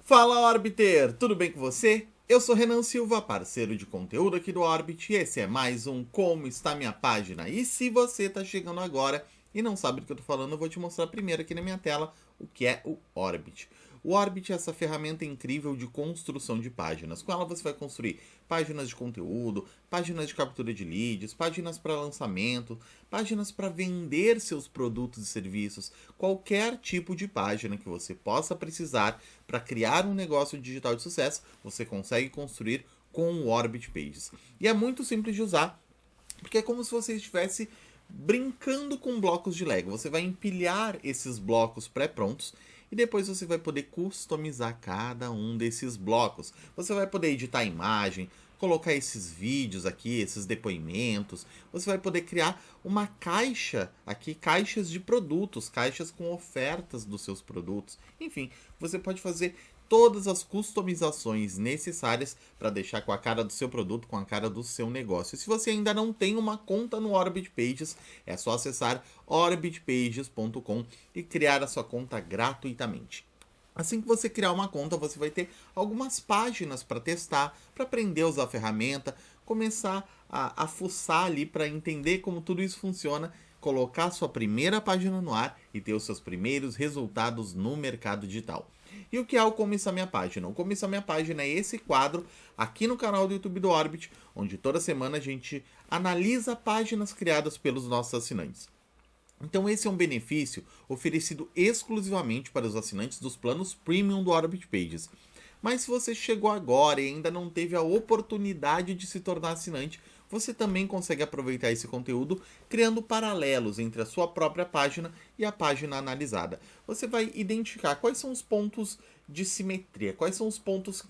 Fala Orbiter, tudo bem com você? Eu sou Renan Silva, parceiro de conteúdo aqui do Orbit, e esse é mais um Como Está Minha Página. E se você está chegando agora e não sabe do que eu estou falando, eu vou te mostrar primeiro aqui na minha tela o que é o Orbit. O Orbit é essa ferramenta incrível de construção de páginas. Com ela você vai construir páginas de conteúdo, páginas de captura de leads, páginas para lançamento, páginas para vender seus produtos e serviços, qualquer tipo de página que você possa precisar para criar um negócio digital de sucesso, você consegue construir com o Orbit Pages. E é muito simples de usar, porque é como se você estivesse brincando com blocos de Lego. Você vai empilhar esses blocos pré-prontos e depois você vai poder customizar cada um desses blocos. Você vai poder editar a imagem, colocar esses vídeos aqui, esses depoimentos. Você vai poder criar uma caixa aqui, caixas de produtos, caixas com ofertas dos seus produtos. Enfim, você pode fazer todas as customizações necessárias para deixar com a cara do seu produto, com a cara do seu negócio. E se você ainda não tem uma conta no Orbit Pages, é só acessar orbitpages.com e criar a sua conta gratuitamente. Assim que você criar uma conta, você vai ter algumas páginas para testar, para aprender a usar a ferramenta, começar a fuçar ali para entender como tudo isso funciona, colocar sua primeira página no ar e ter os seus primeiros resultados no mercado digital. E o que é o Como Está Minha Página? O Como Está Minha Página é esse quadro aqui no canal do YouTube do Orbit, onde toda semana a gente analisa páginas criadas pelos nossos assinantes. Então esse é um benefício oferecido exclusivamente para os assinantes dos planos Premium do Orbit Pages. Mas se você chegou agora e ainda não teve a oportunidade de se tornar assinante, você também consegue aproveitar esse conteúdo criando paralelos entre a sua própria página e a página analisada. Você vai identificar quais são os pontos de simetria, quais são os pontos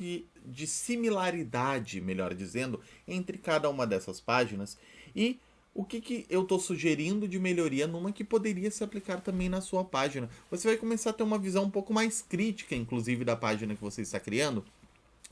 de similaridade, melhor dizendo, entre cada uma dessas páginas e o que eu estou sugerindo de melhoria numa que poderia se aplicar também na sua página. Você vai começar a ter uma visão um pouco mais crítica, inclusive, da página que você está criando,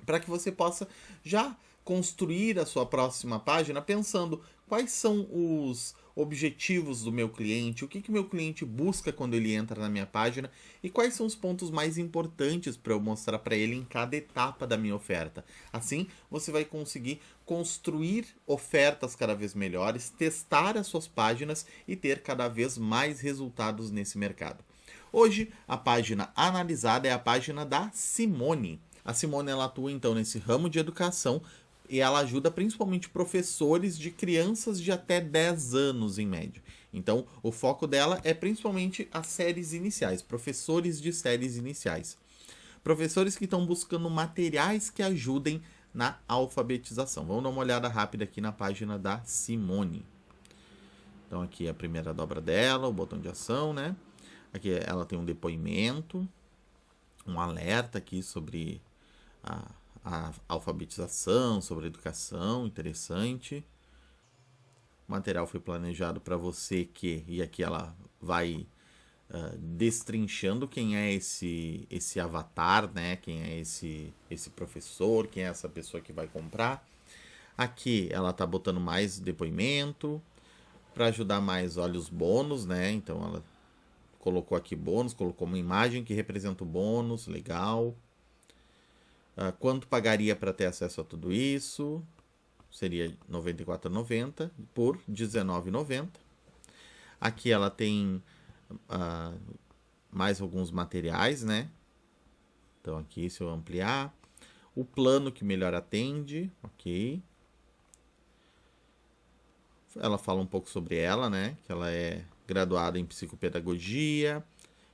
para que você possa já construir a sua próxima página pensando quais são os objetivos do meu cliente, o que o meu cliente busca quando ele entra na minha página e quais são os pontos mais importantes para eu mostrar para ele em cada etapa da minha oferta. Assim, você vai conseguir construir ofertas cada vez melhores, testar as suas páginas e ter cada vez mais resultados nesse mercado. Hoje, a página analisada é a página da Simone. A Simone ela atua então nesse ramo de educação e ela ajuda principalmente professores de crianças de até 10 anos em média. Então, o foco dela é principalmente as séries iniciais, professores de séries iniciais. Professores que estão buscando materiais que ajudem na alfabetização. Vamos dar uma olhada rápida aqui na página da Simone. Então, aqui é a primeira dobra dela, o botão de ação, né? Aqui ela tem um depoimento, um alerta aqui sobre a alfabetização, sobre a educação, interessante. O material foi planejado para você e aqui ela vai destrinchando quem é esse avatar, né? Quem é esse professor, quem é essa pessoa que vai comprar. Aqui ela tá botando mais depoimento para ajudar mais, olha os bônus, né? Então ela colocou aqui bônus, colocou uma imagem que representa o bônus, legal. Quanto pagaria para ter acesso a tudo isso? Seria R$ 94,90 por R$ 19,90. Aqui ela tem mais alguns materiais, né? Então aqui, se eu ampliar, o plano que melhor atende, ok. Ela fala um pouco sobre ela, né? Que ela é graduada em psicopedagogia,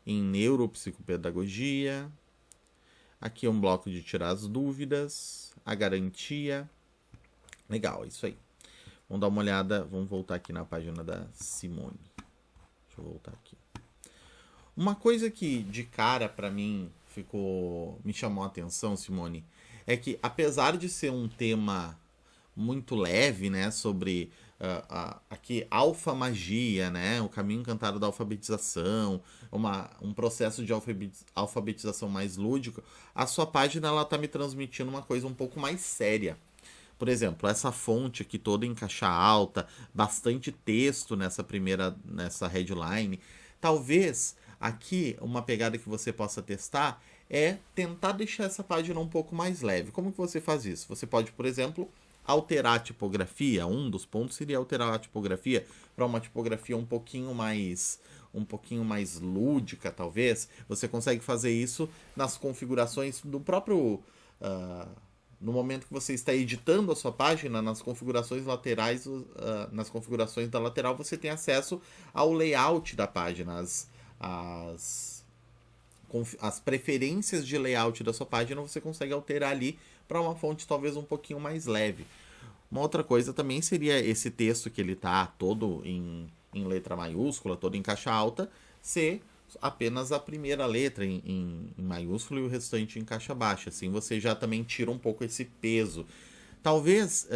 em neuropsicopedagogia. Aqui é um bloco de tirar as dúvidas, a garantia. Legal, é isso aí. Vamos dar uma olhada, vamos voltar aqui na página da Simone. Deixa eu voltar aqui. Uma coisa que de cara para mim me chamou a atenção, Simone, é que apesar de ser um tema muito leve, né, sobre aqui alfamagia, né, o caminho encantado da alfabetização, um processo de alfabetização mais lúdico, a sua página ela tá me transmitindo uma coisa um pouco mais séria. Por exemplo, essa fonte aqui toda em caixa alta, bastante texto nessa headline. Talvez aqui uma pegada que você possa testar é tentar deixar essa página um pouco mais leve. Como que você faz isso? Você pode, por exemplo, alterar a tipografia. Um dos pontos seria alterar a tipografia para uma tipografia um pouquinho mais lúdica, talvez. Você consegue fazer isso nas configurações do próprio no momento que você está editando a sua página, nas configurações laterais, nas configurações da lateral, você tem acesso ao layout da página, as preferências de layout da sua página você consegue alterar ali para uma fonte talvez um pouquinho mais leve. Uma outra coisa também seria esse texto que ele está todo em letra maiúscula, todo em caixa alta, ser apenas a primeira letra em maiúsculo e o restante em caixa baixa. Assim você já também tira um pouco esse peso. Talvez,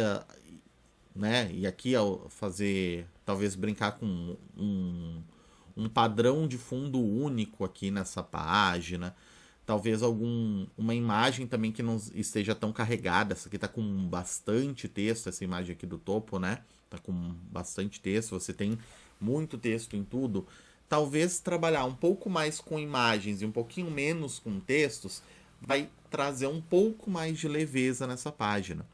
né, e aqui ao fazer, talvez brincar com um padrão de fundo único aqui nessa página. Talvez uma imagem também que não esteja tão carregada. Essa aqui tá com bastante texto, essa imagem aqui do topo, né? Tá com bastante texto, você tem muito texto em tudo. Talvez trabalhar um pouco mais com imagens e um pouquinho menos com textos vai trazer um pouco mais de leveza nessa página.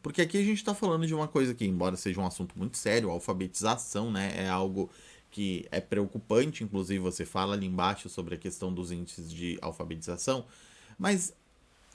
Porque aqui a gente está falando de uma coisa que, embora seja um assunto muito sério, a alfabetização, né, é algo que é preocupante, inclusive você fala ali embaixo sobre a questão dos índices de alfabetização, mas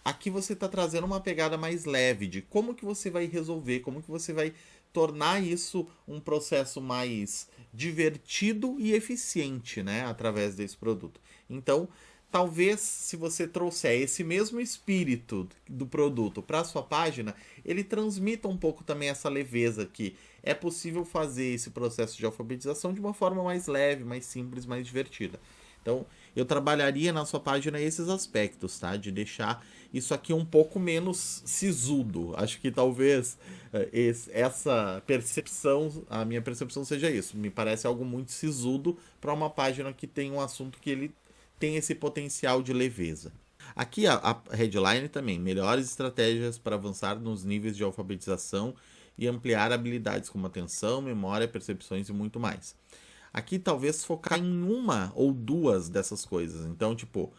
aqui você está trazendo uma pegada mais leve de como que você vai resolver, como que você vai tornar isso um processo mais divertido e eficiente, né, através desse produto. Então, talvez se você trouxer esse mesmo espírito do produto para a sua página, ele transmita um pouco também essa leveza que é possível fazer esse processo de alfabetização de uma forma mais leve, mais simples, mais divertida. Então, eu trabalharia na sua página esses aspectos, tá? De deixar isso aqui um pouco menos sisudo. Acho que talvez essa percepção, a minha percepção seja isso. Me parece algo muito sisudo para uma página que tem um assunto que ele tem esse potencial de leveza. Aqui a headline também, melhores estratégias para avançar nos níveis de alfabetização e ampliar habilidades como atenção, memória, percepções e muito mais. Aqui talvez focar em uma ou duas dessas coisas. Então, tipo,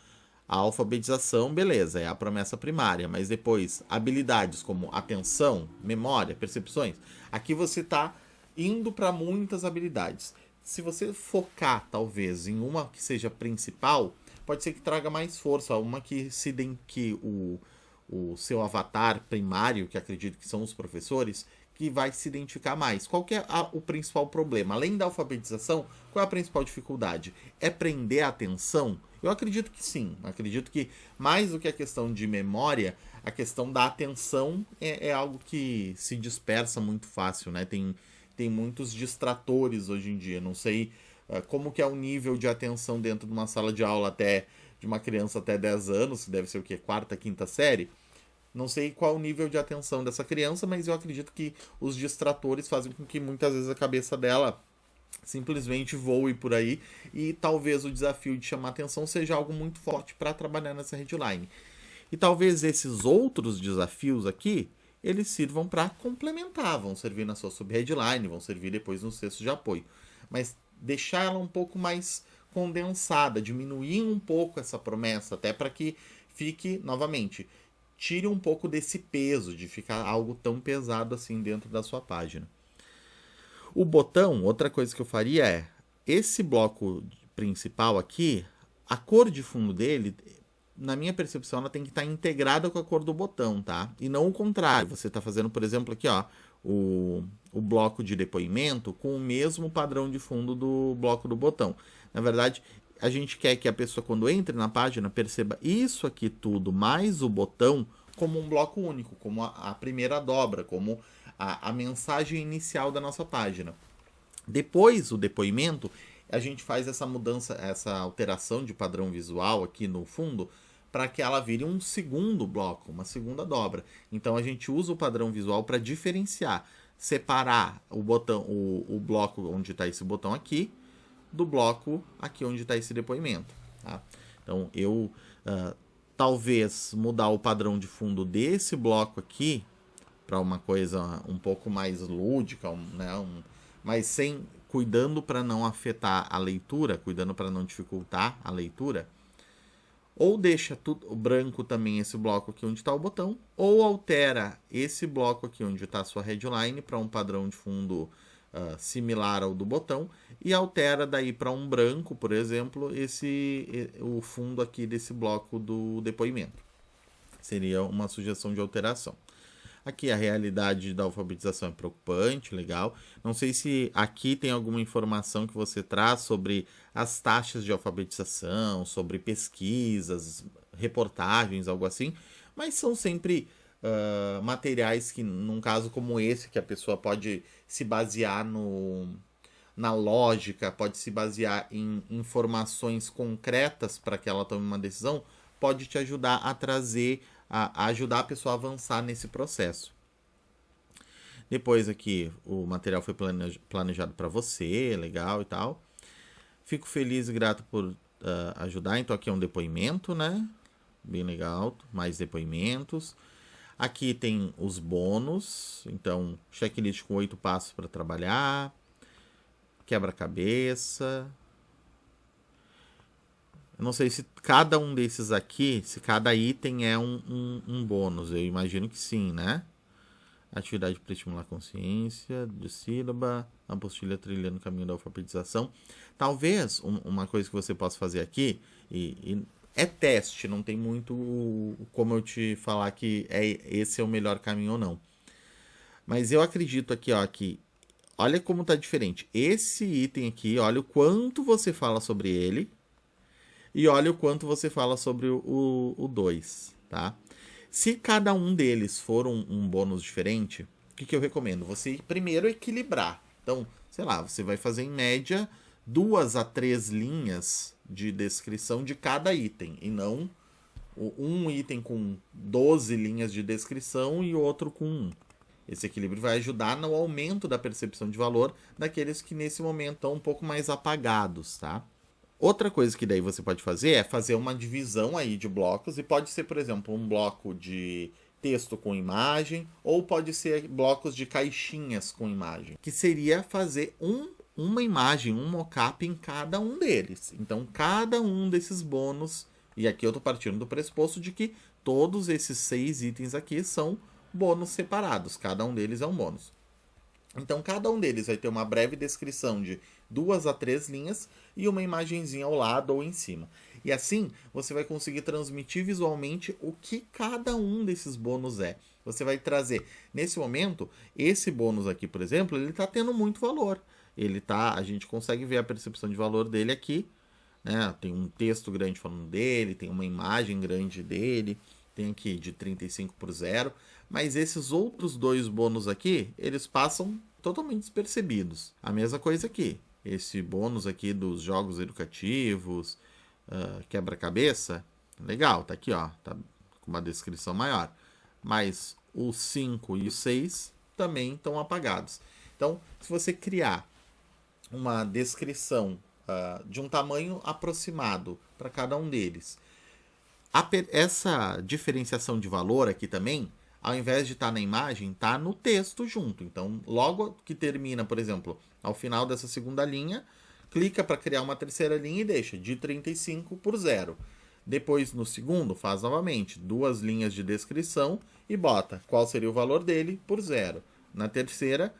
a alfabetização, beleza, é a promessa primária, mas depois habilidades como atenção, memória, percepções. Aqui você está indo para muitas habilidades. Se você focar, talvez, em uma que seja principal, pode ser que traga mais força, uma que o seu avatar primário, que acredito que são os professores, que vai se identificar mais. Qual que é o principal problema? Além da alfabetização, qual é a principal dificuldade? É prender a atenção? Eu acredito que sim. Acredito que mais do que a questão de memória, a questão da atenção é algo que se dispersa muito fácil, né? Tem muitos distratores hoje em dia. Não sei como que é o nível de atenção dentro de uma sala de aula até de uma criança até 10 anos, que deve ser o quê? Quarta, quinta série. Não sei qual o nível de atenção dessa criança, mas eu acredito que os distratores fazem com que muitas vezes a cabeça dela simplesmente voe por aí e talvez o desafio de chamar atenção seja algo muito forte para trabalhar nessa headline. E talvez esses outros desafios aqui, eles sirvam para complementar, vão servir na sua sub-headline, vão servir depois nos textos de apoio. Mas deixar ela um pouco mais condensada, diminuir um pouco essa promessa, até para que fique, novamente, tire um pouco desse peso, de ficar algo tão pesado assim dentro da sua página. O botão, outra coisa que eu faria é, esse bloco principal aqui, a cor de fundo dele, na minha percepção, ela tem que estar integrada com a cor do botão, tá? E não o contrário. Você está fazendo, por exemplo, aqui, ó, o bloco de depoimento com o mesmo padrão de fundo do bloco do botão. Na verdade, a gente quer que a pessoa, quando entre na página, perceba isso aqui tudo, mais o botão, como um bloco único, como a primeira dobra, como a mensagem inicial da nossa página. Depois, o depoimento, a gente faz essa mudança, essa alteração de padrão visual aqui no fundo, para que ela vire um segundo bloco, uma segunda dobra. Então, a gente usa o padrão visual para diferenciar, separar o botão, o bloco onde está esse botão aqui, do bloco aqui onde está esse depoimento. Tá? Então, eu talvez mudar o padrão de fundo desse bloco aqui para uma coisa um pouco mais lúdica, né? Mas cuidando para não afetar a leitura, cuidando para não dificultar a leitura. ou deixa tudo branco também esse bloco aqui onde está o botão, ou altera esse bloco aqui onde está a sua headline para um padrão de fundo similar ao do botão, e altera daí para um branco, por exemplo, o fundo aqui desse bloco do depoimento. Seria uma sugestão de alteração. Aqui a realidade da alfabetização é preocupante, legal. Não sei se aqui tem alguma informação que você traz sobre as taxas de alfabetização, sobre pesquisas, reportagens, algo assim, mas são sempre materiais que, num caso como esse, que a pessoa pode se basear na lógica, pode se basear em informações concretas para que ela tome uma decisão, pode te ajudar a trazer, a ajudar a pessoa a avançar nesse processo. Depois aqui o material foi planejado para você, legal e tal. Fico feliz e grato por ajudar. Então aqui é um depoimento, né? Bem legal, mais depoimentos. Aqui tem os bônus, então checklist com 8 passos para trabalhar, quebra-cabeça. Eu não sei se cada um desses aqui, se cada item é um bônus, eu imagino que sim, né? Atividade para estimular a consciência, de sílaba, apostilha trilhando o caminho da alfabetização. Talvez uma coisa que você possa fazer aqui, e é teste, não tem muito como eu te falar que esse é o melhor caminho ou não. Mas eu acredito aqui, ó, que olha como tá diferente. Esse item aqui, olha o quanto você fala sobre ele e olha o quanto você fala sobre o 2, tá? Se cada um deles for um bônus diferente, o que eu recomendo? Você primeiro equilibrar. Então, sei lá, você vai fazer em média 2 a 3 linhas de descrição de cada item, e não um item com 12 linhas de descrição e outro com 1. Esse equilíbrio vai ajudar no aumento da percepção de valor daqueles que nesse momento estão um pouco mais apagados, tá? Outra coisa que daí você pode fazer é fazer uma divisão aí de blocos, e pode ser, por exemplo, um bloco de texto com imagem, ou pode ser blocos de caixinhas com imagem, que seria fazer uma imagem, um mockup em cada um deles. Então, cada um desses bônus, e aqui eu estou partindo do pressuposto de que todos esses 6 itens aqui são bônus separados, cada um deles é um bônus. Então, cada um deles vai ter uma breve descrição de 2 a 3 linhas e uma imagenzinha ao lado ou em cima. E assim, você vai conseguir transmitir visualmente o que cada um desses bônus é. Você vai trazer, nesse momento, esse bônus aqui, por exemplo, ele está tendo muito valor. A gente consegue ver a percepção de valor dele aqui, né? Tem um texto grande falando dele, tem uma imagem grande dele, tem aqui de 35/0, mas esses outros 2 bônus aqui, eles passam totalmente despercebidos. A mesma coisa aqui, esse bônus aqui dos jogos educativos, quebra-cabeça, legal, tá aqui, ó, tá com uma descrição maior, mas os 5 e os 6 também estão apagados. Então, se você criar uma descrição de um tamanho aproximado para cada um deles, essa diferenciação de valor aqui também, ao invés de estar na imagem, está no texto junto. Então, logo que termina, por exemplo, ao final dessa segunda linha, clica para criar uma terceira linha e deixa de 35/0. Depois, no segundo, faz novamente 2 linhas de descrição e bota qual seria o valor dele por 0. Na terceira,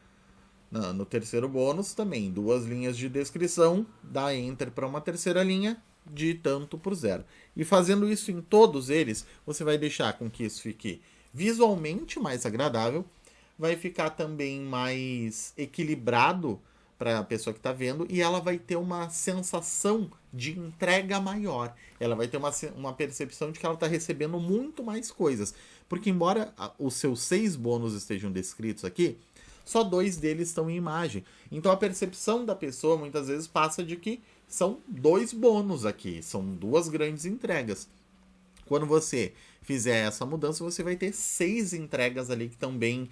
no terceiro bônus, também 2 linhas de descrição, dá enter para uma terceira linha de tanto por 0. E fazendo isso em todos eles, você vai deixar com que isso fique visualmente mais agradável, vai ficar também mais equilibrado para a pessoa que está vendo, e ela vai ter uma sensação de entrega maior. Ela vai ter uma percepção de que ela está recebendo muito mais coisas. Porque embora os seus 6 bônus estejam descritos aqui, só 2 deles estão em imagem. Então a percepção da pessoa muitas vezes passa de que são 2 bônus aqui, são 2 grandes entregas. Quando você fizer essa mudança, você vai ter 6 entregas ali que estão bem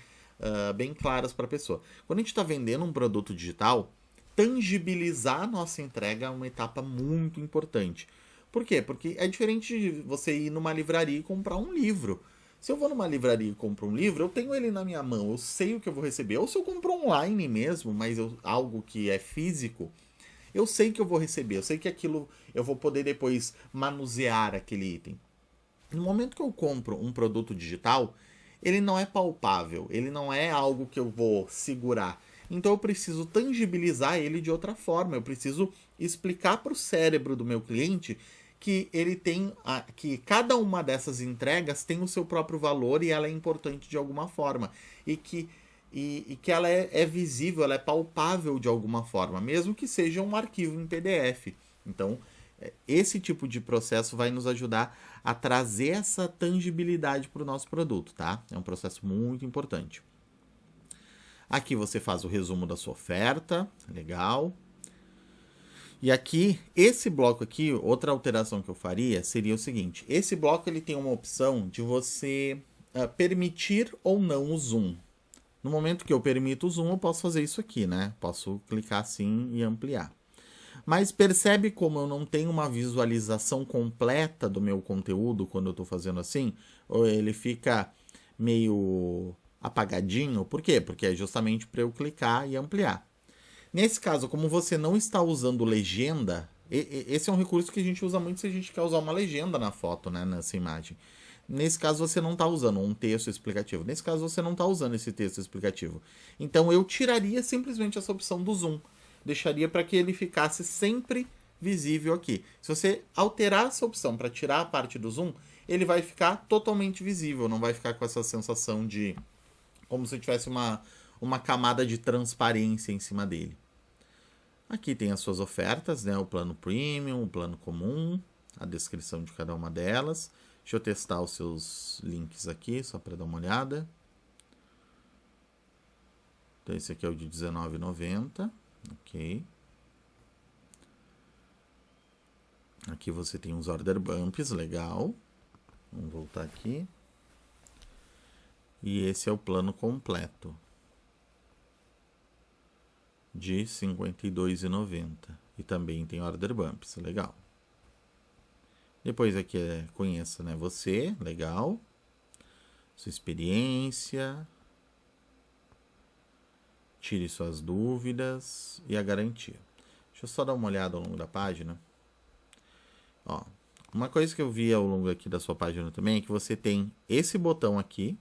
claras para a pessoa. Quando a gente está vendendo um produto digital, tangibilizar a nossa entrega é uma etapa muito importante. Por quê? Porque é diferente de você ir numa livraria e comprar um livro. Se eu vou numa livraria e compro um livro, eu tenho ele na minha mão, eu sei o que eu vou receber. Ou se eu compro online mesmo, mas algo que é físico, eu sei que eu vou receber, eu sei que aquilo eu vou poder depois manusear aquele item. No momento que eu compro um produto digital, ele não é palpável, ele não é algo que eu vou segurar. Então eu preciso tangibilizar ele de outra forma, eu preciso explicar para o cérebro do meu cliente que ele tem que cada uma dessas entregas tem o seu próprio valor e ela é importante de alguma forma e que ela é visível, ela é palpável de alguma forma, mesmo que seja um arquivo em PDF. Então, esse tipo de processo vai nos ajudar a trazer essa tangibilidade para o nosso produto, tá? É um processo muito importante. Aqui você faz o resumo da sua oferta, legal. E aqui, esse bloco aqui, outra alteração que eu faria seria o seguinte. Esse bloco ele tem uma opção de você permitir ou não o zoom. No momento que eu permito o zoom, eu posso fazer isso aqui, né? Posso clicar assim e ampliar. Mas percebe como eu não tenho uma visualização completa do meu conteúdo quando eu estou fazendo assim? Ou ele fica meio apagadinho? Por quê? Porque é justamente para eu clicar e ampliar. Nesse caso, como você não está usando legenda, esse é um recurso que a gente usa muito se a gente quer usar uma legenda na foto, né, nessa imagem. Nesse caso, você não está usando um texto explicativo. Nesse caso, você não está usando esse texto explicativo. Então, eu tiraria simplesmente essa opção do zoom. Deixaria para que ele ficasse sempre visível aqui. Se você alterar essa opção para tirar a parte do zoom, ele vai ficar totalmente visível. Não vai ficar com essa sensação de como se tivesse uma camada de transparência em cima dele. Aqui tem as suas ofertas, né? O plano premium, o plano comum, a descrição de cada uma delas. Deixa eu testar os seus links aqui, só para dar uma olhada. Então, esse aqui é o de R$19,90. Ok. Aqui você tem os order bumps, legal. Vamos voltar aqui. E esse é o plano completo, de R$ 52,90. E também tem order bumps, legal. Depois aqui conheça, né, você, legal. Sua experiência. Tire suas dúvidas e a garantia. Deixa eu só dar uma olhada ao longo da página. Ó, uma coisa que eu vi ao longo aqui da sua página também é que você tem esse botão aqui.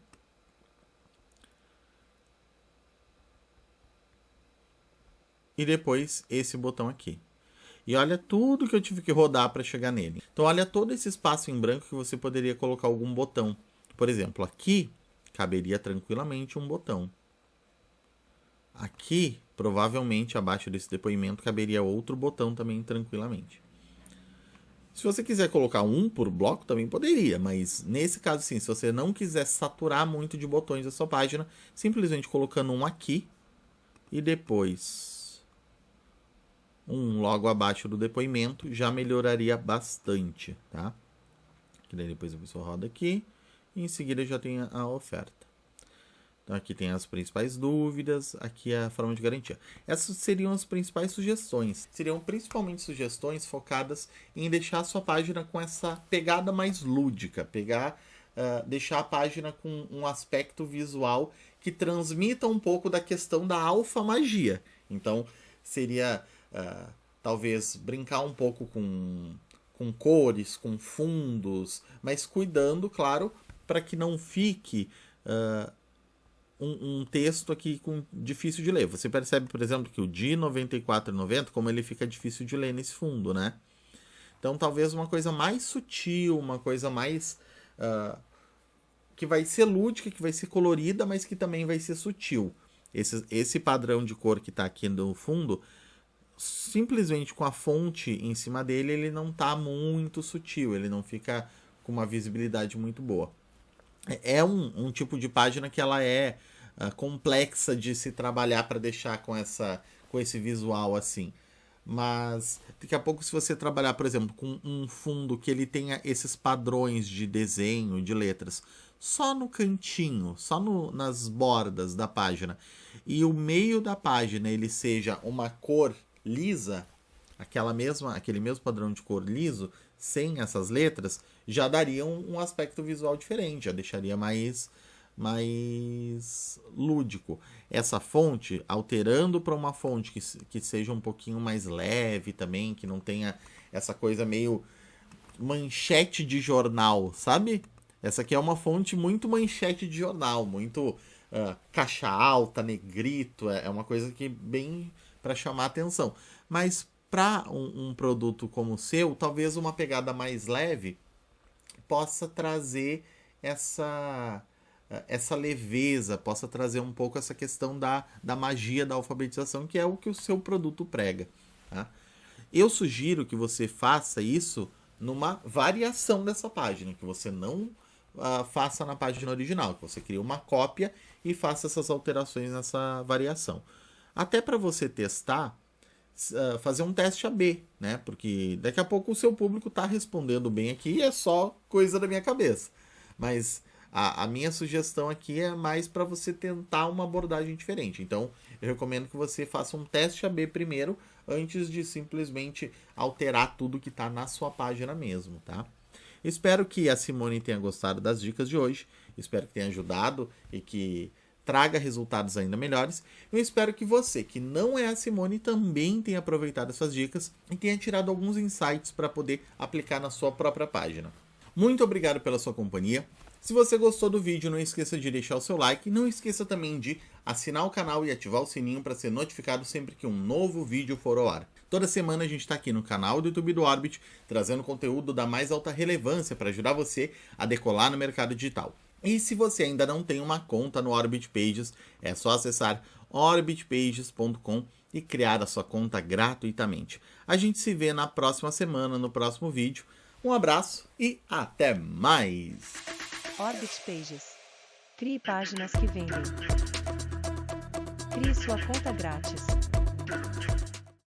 E depois esse botão aqui. E olha tudo que eu tive que rodar para chegar nele. Então olha todo esse espaço em branco que você poderia colocar algum botão. Por exemplo, aqui caberia tranquilamente um botão. Aqui, provavelmente, abaixo desse depoimento, caberia outro botão também tranquilamente. Se você quiser colocar um por bloco, também poderia, mas nesse caso, sim, se você não quiser saturar muito de botões a sua página, simplesmente colocando um aqui e depois um logo abaixo do depoimento já melhoraria bastante, tá? Que daí depois a pessoa roda aqui e em seguida já tem a oferta. Então aqui tem as principais dúvidas, aqui é a forma de garantia. Essas seriam as principais sugestões. Seriam principalmente sugestões focadas em deixar a sua página com essa pegada mais lúdica, deixar a página com um aspecto visual que transmita um pouco da questão da alfamagia. Então seria talvez brincar um pouco com cores, com fundos, mas cuidando, claro, para que não fique um texto aqui difícil de ler. Você percebe, por exemplo, que o de R$ 94,90, como ele fica difícil de ler nesse fundo, né? Então, talvez uma coisa mais sutil, uma coisa mais que vai ser lúdica, que vai ser colorida, mas que também vai ser sutil. Esse padrão de cor que está aqui no fundo, simplesmente com a fonte em cima dele, ele não está muito sutil, ele não fica com uma visibilidade muito boa. É um tipo de página que ela é complexa de se trabalhar para deixar com esse visual assim. Mas daqui a pouco, se você trabalhar, por exemplo, com um fundo que ele tenha esses padrões de desenho, de letras, só no cantinho, só nas bordas da página, e o meio da página ele seja uma cor lisa, aquele mesmo padrão de cor liso, sem essas letras, já daria um aspecto visual diferente, já deixaria mais mais lúdico. Essa fonte, alterando para uma fonte que seja um pouquinho mais leve também, que não tenha essa coisa meio manchete de jornal, sabe? Essa aqui é uma fonte muito manchete de jornal, muito caixa alta, negrito, é uma coisa que bem para chamar atenção. Mas para um produto como o seu, talvez uma pegada mais leve possa trazer essa leveza, possa trazer um pouco essa questão da magia da alfabetização, que é o que o seu produto prega. Tá? Eu sugiro que você faça isso numa variação dessa página, que você não faça na página original, que você crie uma cópia e faça essas alterações nessa variação. Até para você testar, fazer um teste AB, né? Porque daqui a pouco o seu público está respondendo bem aqui e é só coisa da minha cabeça. Mas a minha sugestão aqui é mais para você tentar uma abordagem diferente. Então, eu recomendo que você faça um teste AB primeiro, antes de simplesmente alterar tudo que está na sua página mesmo, tá? Espero que a Simone tenha gostado das dicas de hoje. Espero que tenha ajudado e que traga resultados ainda melhores. Eu espero que você, que não é a Simone, também tenha aproveitado essas dicas e tenha tirado alguns insights para poder aplicar na sua própria página. Muito obrigado pela sua companhia. Se você gostou do vídeo, não esqueça de deixar o seu like. Não esqueça também de assinar o canal e ativar o sininho para ser notificado sempre que um novo vídeo for ao ar. Toda semana a gente está aqui no canal do YouTube do Orbit, trazendo conteúdo da mais alta relevância para ajudar você a decolar no mercado digital. E se você ainda não tem uma conta no Orbit Pages, é só acessar orbitpages.com e criar a sua conta gratuitamente. A gente se vê na próxima semana, no próximo vídeo. Um abraço e até mais! Orbit Pages. Crie páginas que vendem. Crie sua conta grátis.